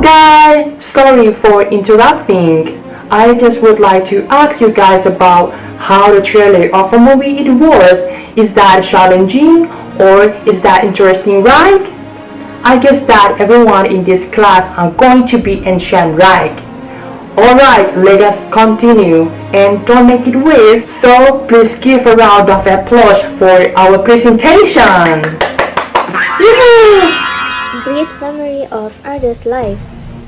guys! Sorry for interrupting. I just would like to ask you guys about how the trailer of a movie it was. Is that challenging or is that interesting, right? I guess that everyone in this class are going to be enchanted, right? Alright, let us continue and don't make it waste. So please give a round of applause for our presentation. Brief summary of Arthur's life.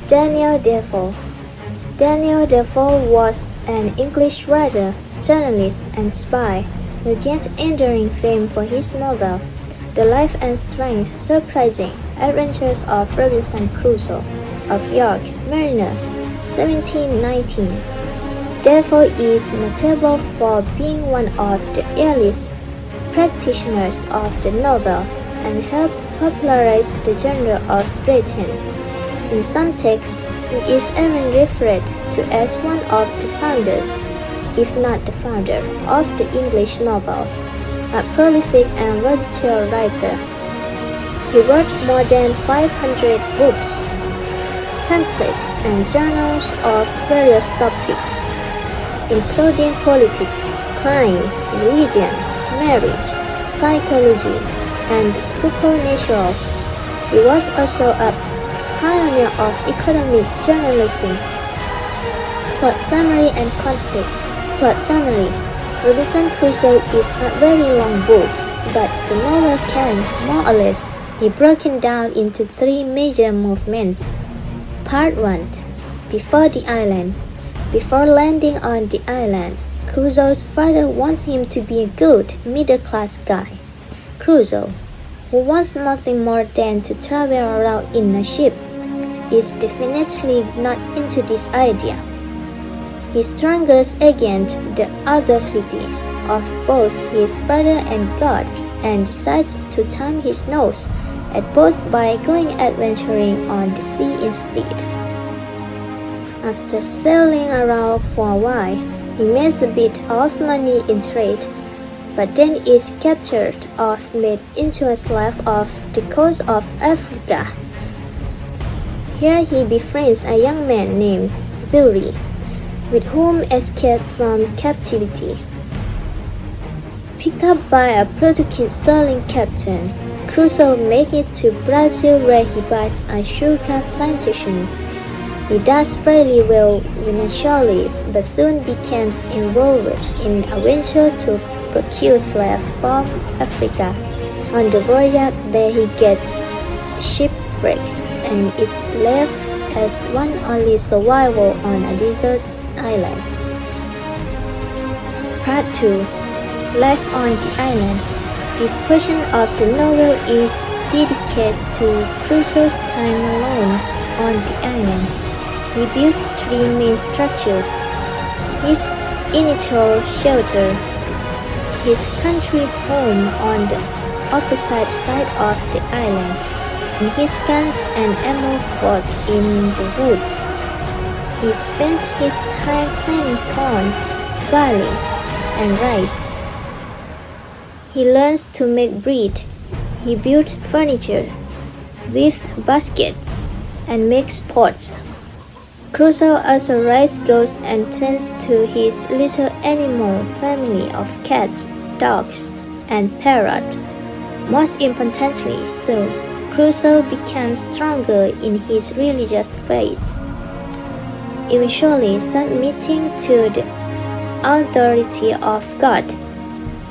Daniel Defoe. Daniel Defoe was an English writer, journalist, and spy who gained enduring fame for his novel, The Life and Strange, Surprising Adventures of Robinson Crusoe of York, Mariner, 1719. Defoe is notable for being one of the earliest practitioners of the novel and helped popularize the genre of Britain. In some texts, he is even referred to as one of the founders, if not the founder, of the English novel, a prolific and versatile writer. He wrote more than 500 books, pamphlets, and journals of various topics, including politics, crime, religion, marriage, psychology, and supernatural. He was also a pioneer of economic journalism. Plot summary and conflict. Plot summary. Robinson Crusoe is a very long book, but the novel can, more or less, be broken down into three major movements. Part 1. Before the island. Before landing on the island, Crusoe's father wants him to be a good middle-class guy. Crusoe, who wants nothing more than to travel around in a ship, is definitely not into this idea. He struggles against the authority of both his father and God and decides to turn his nose at both by going adventuring on the sea instead. After sailing around for a while, he makes a bit of money in trade, but then is captured or made into a slave off the coast of Africa. Here he befriends a young man named Defoe, with whom escaped from captivity. Picked up by a Portuguese sailing captain, Crusoe makes it to Brazil where he buys a sugar plantation. He does fairly well initially, but soon becomes involved in a venture to procure slaves from Africa. On the voyage there he gets shipwrecked and is left as one only survivor on a desert island. Part 2. Life on the Island. This portion of the novel is dedicated to Crusoe's time alone on the island. He builds three main structures: his initial shelter, his country home on the opposite side of the island, and his guns and ammo fort in the woods. He spends his time planting corn, barley, and rice. He learns to make bread. He builds furniture, weaves baskets, and makes pots. Crusoe also raises goats and tends to his little animal family of cats, dogs, and parrots. Most importantly, though, Crusoe becomes stronger in his religious faith, eventually submitting to the authority of God.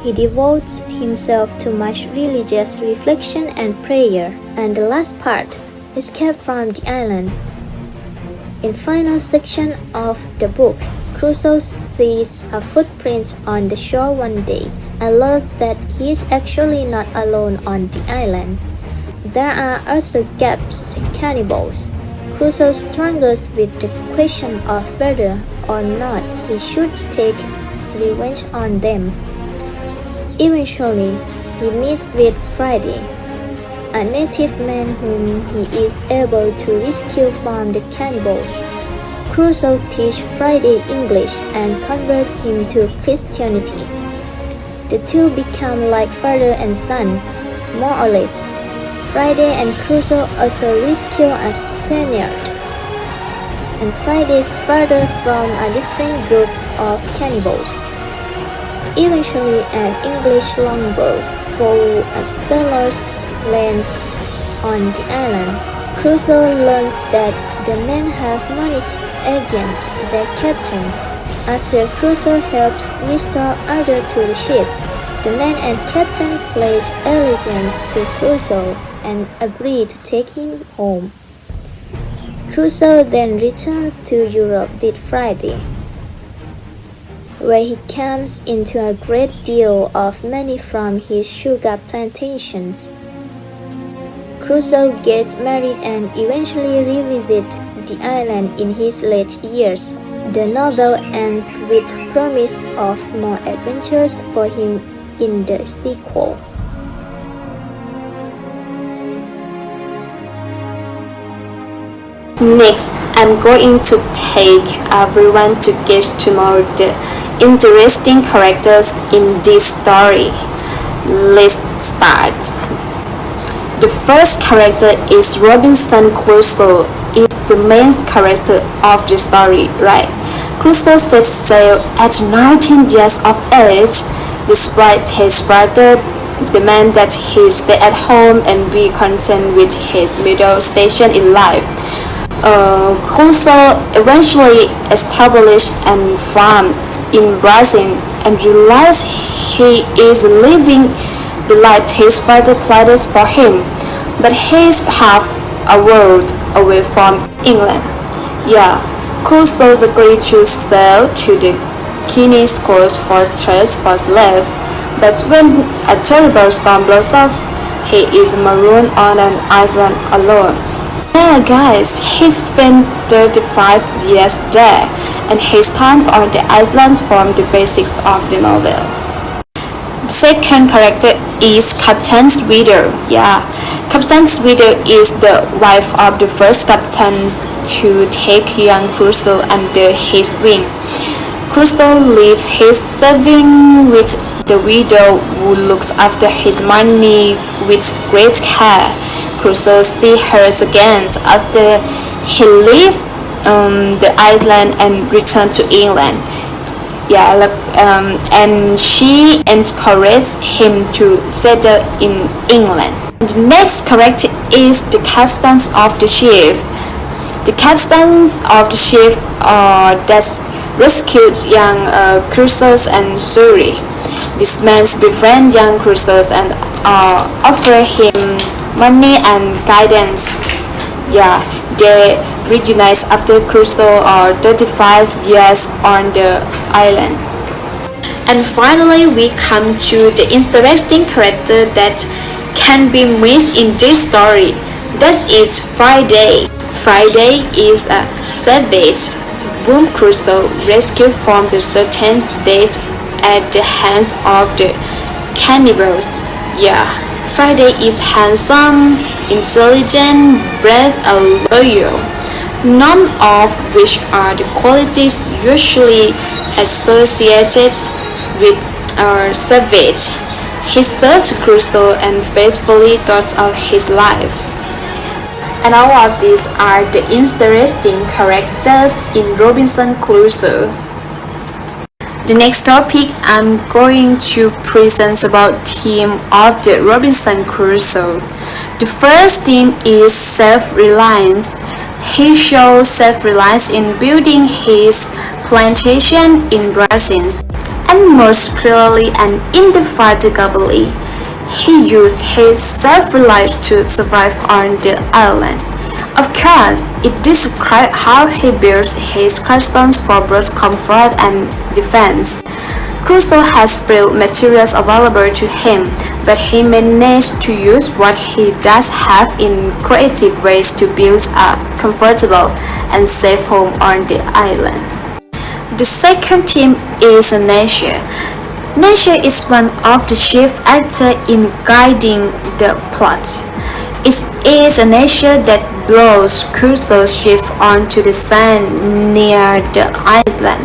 He devotes himself to much religious reflection and prayer. And the last part, escape from the island. In final section of the book, Crusoe sees a footprint on the shore one day and learns that he is actually not alone on the island. There are also gaps, cannibals. Crusoe struggles with the question of whether or not he should take revenge on them. Eventually, he meets with Friday, a native man whom he is able to rescue from the cannibals. Crusoe teaches Friday English and converts him to Christianity. The two become like father and son, more or less. Friday and Crusoe also rescue a Spaniard and Friday's father from a different group of cannibals. Eventually, an English longboat full of sailors lands on the island. Crusoe learns that the men have money against their captain. After Crusoe helps restore order to the ship, the men and captain pledge allegiance to Crusoe and agree to take him home. Crusoe then returns to Europe that Friday, where he comes into a great deal of money from his sugar plantations. Crusoe gets married and eventually revisits the island in his late years. The novel ends with promise of more adventures for him in the sequel. Next, I'm going to take everyone to get to know the interesting characters in this story. Let's start. The first character is Robinson Crusoe. Is the main character of the story, right? Crusoe sets sail at 19 years of age, despite his father demand that he stay at home and be content with his middle station in life. Crusoe eventually established a farm in Brazil and realized he is living the life his father planned for him, but he's half a world away from England. Crusoe agreed to sail to the Guineas Coast Fortress for slave, but when a terrible storm blows up, he is marooned on an island alone. Guys, he spent 35 years there, and his time on the island formed the basics of the novel. The second character is Captain's widow. Captain's widow is the wife of the first captain to take young Crusoe under his wing. Crusoe leaves his savings with the widow, who looks after his money with great care. Crusoe sees her again after he leaves the island and returns to England. And she encourages him to settle in England. The next character is the captains of the ship. The captains of the ship that rescued young Crusoe and Surrey. These men befriend young Crusoe and offer him money and guidance. They reunite after Crusoe 35 years on the island. And finally, we come to the interesting character that can be missed in this story. That is Friday. Friday is a savage whom Crusoe rescued from the certain death at the hands of the cannibals. Friday is handsome, intelligent, brave, and loyal, none of which are the qualities usually associated with a savage. He serves Crusoe and faithfully thought of his life. And all of these are the interesting characters in Robinson Crusoe. The next topic I'm going to present about theme of the Robinson Crusoe. The first theme is self-reliance. He shows self-reliance in building his plantation in Brazil, and most clearly and indefatigably, he used his self-reliance to survive on the island. Of course, it describes how he builds his castles for both comfort and defense. Crusoe has few materials available to him, but he managed to use what he does have in creative ways to build a comfortable and safe home on the island. The second theme is nature. Nature is one of the chief actors in guiding the plot. It is a nature that blows Crusoe's ship onto the sand near the island,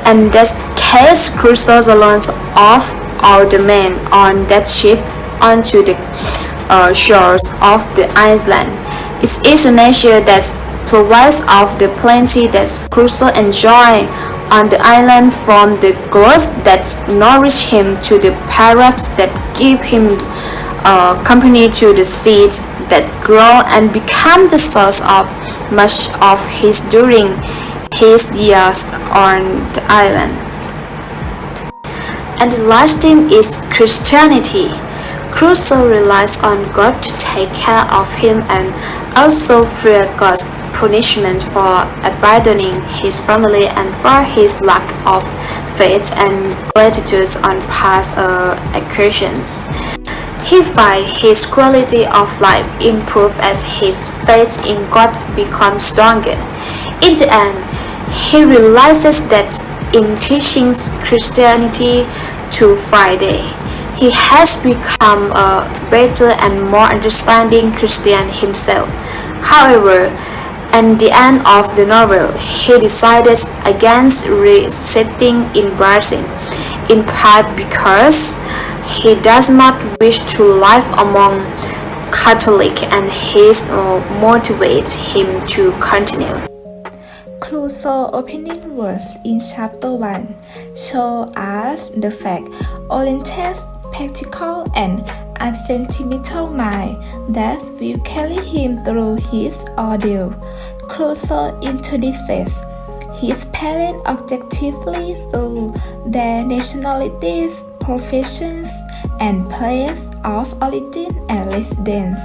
and that casts Crusoe alone of all the men on that ship onto the shores of the island. It is a nature that provides of the plenty that Crusoe enjoyed on the island, from the goats that nourish him to the parrots that give him company, to the seeds that grow and become the source of much of his during his years on the island. And the last thing is Christianity. Crusoe relies on God to take care of him and also fear God's punishment for abandoning his family and for his lack of faith and gratitude on past occasions. He finds his quality of life improve as his faith in God becomes stronger. In the end, he realizes that in teaching Christianity to Friday, he has become a better and more understanding Christian himself. However, at the end of the novel, he decided against accepting embracing, in part because he does not wish to live among Catholics, and his motivates him to continue. Crusoe's opening words in Chapter 1 show us the fact-oriented, practical, and unsentimental mind that will carry him through his ordeal. Crusoe introduces his parents objectively through their nationalities, professions, and place of origin and residence.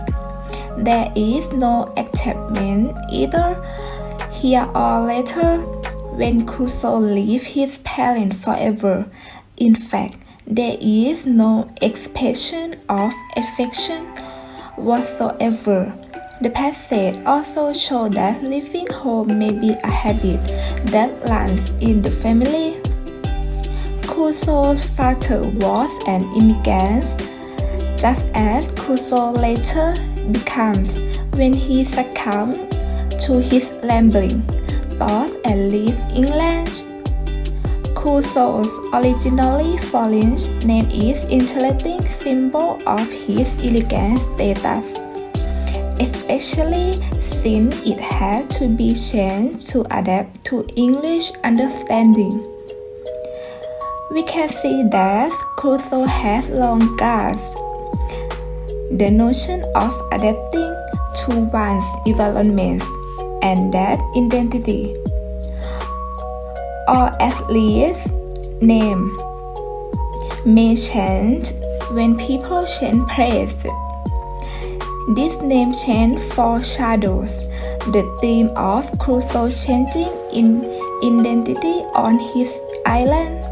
There is no attachment either here or later when Crusoe leaves his parents forever. In fact, there is no expression of affection whatsoever. The passage also shows that leaving home may be a habit that runs in the family. Crusoe's father was an immigrant, just as Crusoe later becomes when he succumbs to his rambling thoughts and leaves England. Crusoe's originally foreign name is an interesting symbol of his elegant status, especially since it had to be changed to adapt to English understanding. We can see that Crusoe has long grasped the notion of adapting to one's environment and that identity, or at least name, may change when people change place. This name change foreshadows the theme of Crusoe changing in identity on his island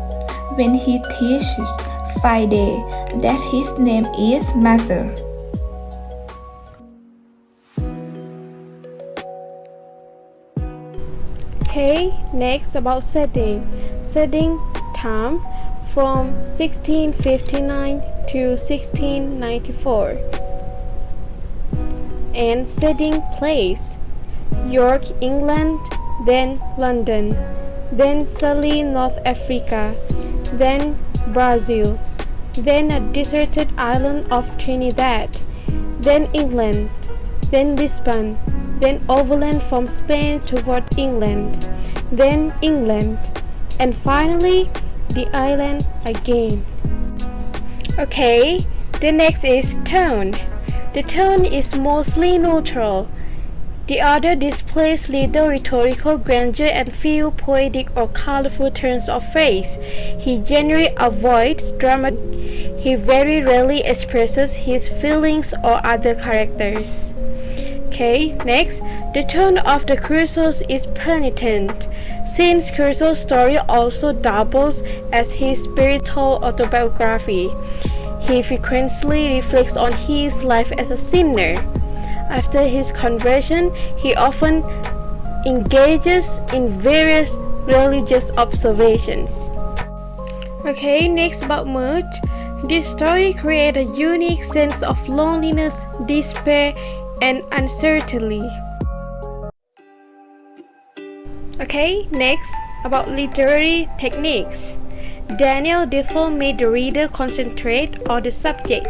when he teaches Friday that his name is Mother. Okay, next about setting. Setting time from 1659 to 1694. And setting place: York, England, then London, then Surrey, North Africa, then Brazil, then a deserted island of Trinidad, then England, then Lisbon, then overland from Spain toward England, then England, and finally the island again. Okay, the next is tone. The tone is mostly neutral. The author displays little rhetorical grandeur and few poetic or colorful turns of phrase. He generally avoids drama. He very rarely expresses his feelings or other characters. Okay, next, the tone of the Crusoe is penitent, since Crusoe's story also doubles as his spiritual autobiography. He frequently reflects on his life as a sinner. After his conversion, he often engages in various religious observations. Okay, next about mood. This story creates a unique sense of loneliness, despair, and uncertainty. Okay, next about literary techniques. Daniel Defoe made the reader concentrate on the subject,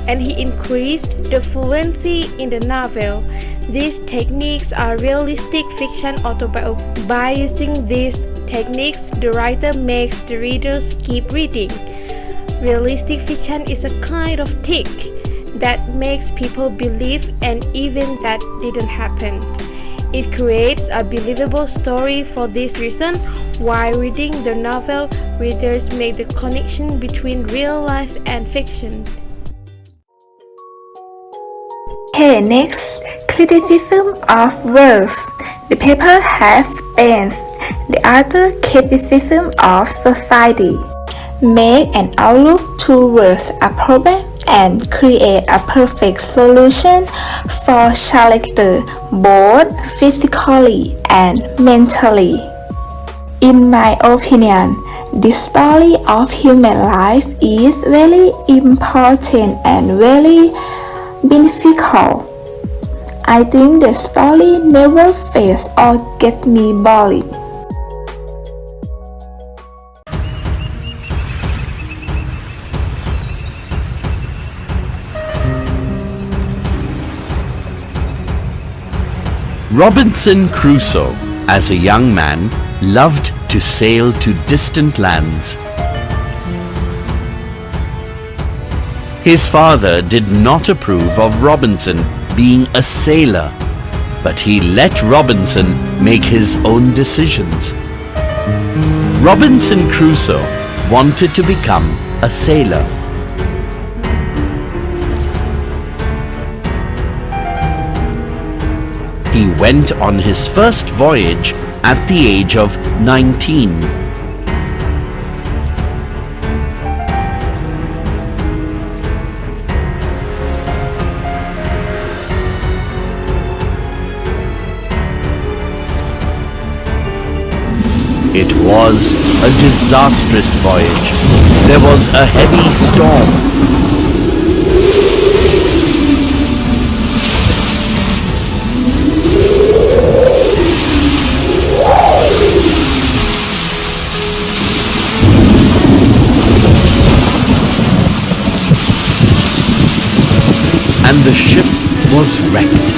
and he increased the fluency in the novel. These techniques are realistic fiction autobiography. By using these techniques, the writer makes the readers keep reading. Realistic fiction is a kind of trick that makes people believe an event that didn't happen. It creates a believable story. For this reason, while reading the novel, readers make the connection between real life and fiction. Okay, next, criticism of verse. The paper has spans the other criticism of society. Make an outlook towards a problem and create a perfect solution for character, both physically and mentally. In my opinion, the story of human life is very important and very beneficial. I think the story never fails or gets me boring. Robinson Crusoe, as a young man, loved to sail to distant lands. His father did not approve of Robinson being a sailor, but he let Robinson make his own decisions. Robinson Crusoe wanted to become a sailor. He went on his first voyage at the age of 19. It was a disastrous voyage. There was a heavy storm. And the ship was wrecked.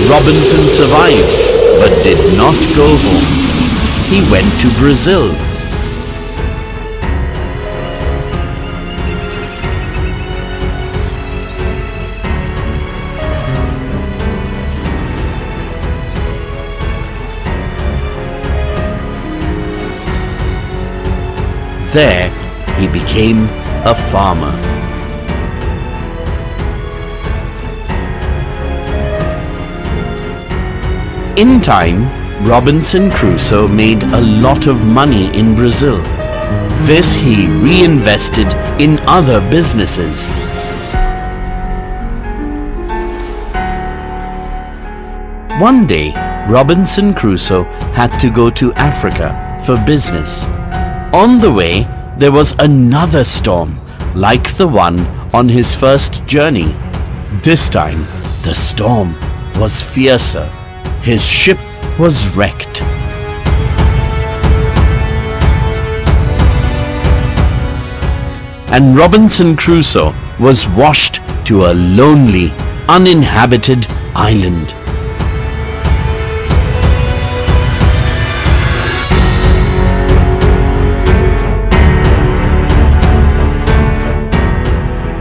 Robinson survived, but did not go home. He went to Brazil. There, he became a farmer. In time, Robinson Crusoe made a lot of money in Brazil. This he reinvested in other businesses. One day, Robinson Crusoe had to go to Africa for business. On the way, there was another storm, like the one on his first journey. This time, the storm was fiercer. His ship was wrecked. And Robinson Crusoe was washed to a lonely, uninhabited island.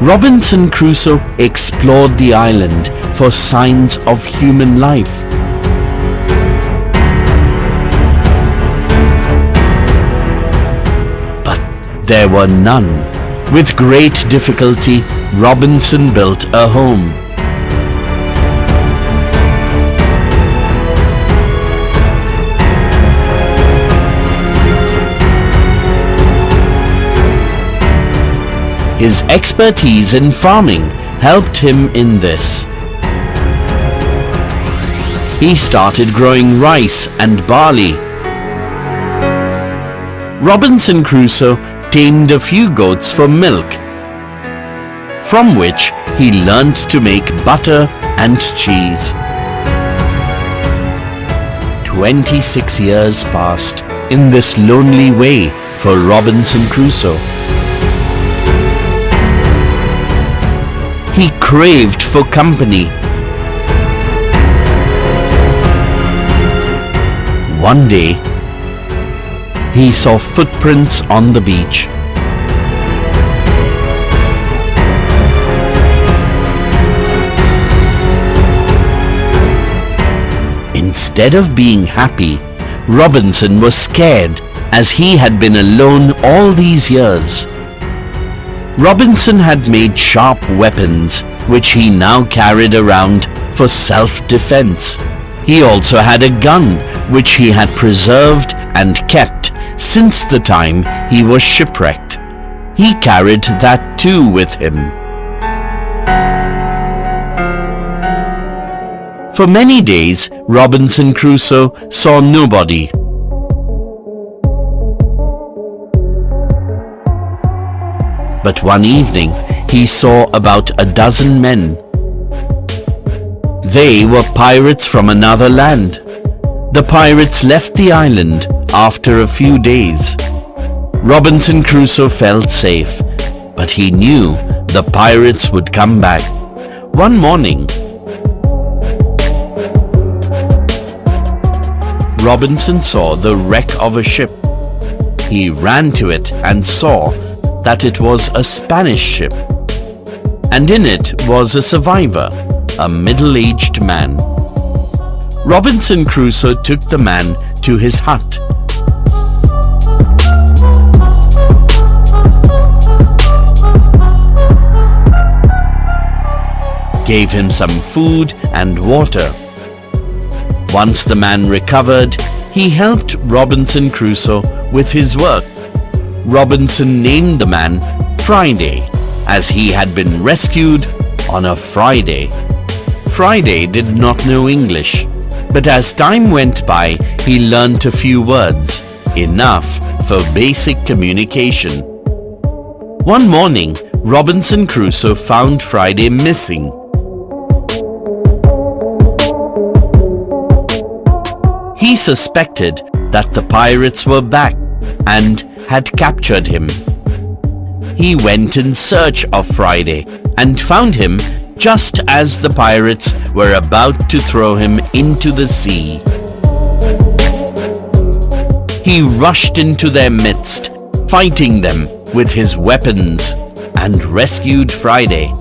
Robinson Crusoe explored the island for signs of human life. But there were none. With great difficulty, Robinson built a home. His expertise in farming helped him in this. He started growing rice and barley. Robinson Crusoe tamed a few goats for milk, from which he learnt to make butter and cheese. 26 years passed in this lonely way for Robinson Crusoe. He craved for company. One day, he saw footprints on the beach. Instead of being happy, Robinson was scared as he had been alone all these years. Robinson had made sharp weapons which he now carried around for self-defense. He also had a gun which he had preserved and kept since the time he was shipwrecked. He carried that too with him. For many days, Robinson Crusoe saw nobody. But one evening, he saw about a dozen men. They were pirates from another land. The pirates left the island after a few days. Robinson Crusoe felt safe, but he knew the pirates would come back. One morning, Robinson saw the wreck of a ship. He ran to it and saw that it was a Spanish ship, and in it was a survivor, a middle-aged man. Robinson Crusoe took the man to his hut. Gave him some food and water. Once the man recovered, he helped Robinson Crusoe with his work. Robinson named the man Friday, as he had been rescued on a Friday. Friday did not know English, but as time went by, he learnt a few words, enough for basic communication. One morning, Robinson Crusoe found Friday missing. He suspected that the pirates were back and had captured him. He went in search of Friday and found him just as the pirates were about to throw him into the sea. He rushed into their midst, fighting them with his weapons, and rescued Friday.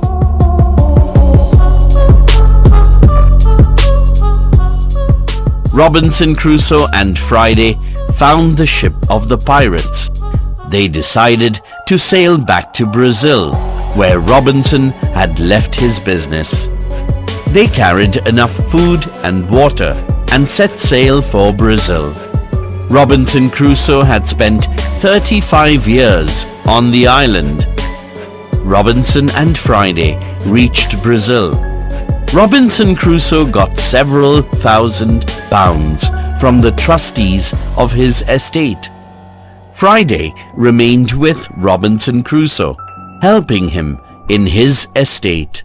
Robinson Crusoe and Friday found the ship of the pirates. They decided to sail back to Brazil, where Robinson had left his business. They carried enough food and water and set sail for Brazil. Robinson Crusoe had spent 35 years on the island. Robinson and Friday reached Brazil. Robinson Crusoe got several £1,000s from the trustees of his estate. Friday remained with Robinson Crusoe, helping him in his estate.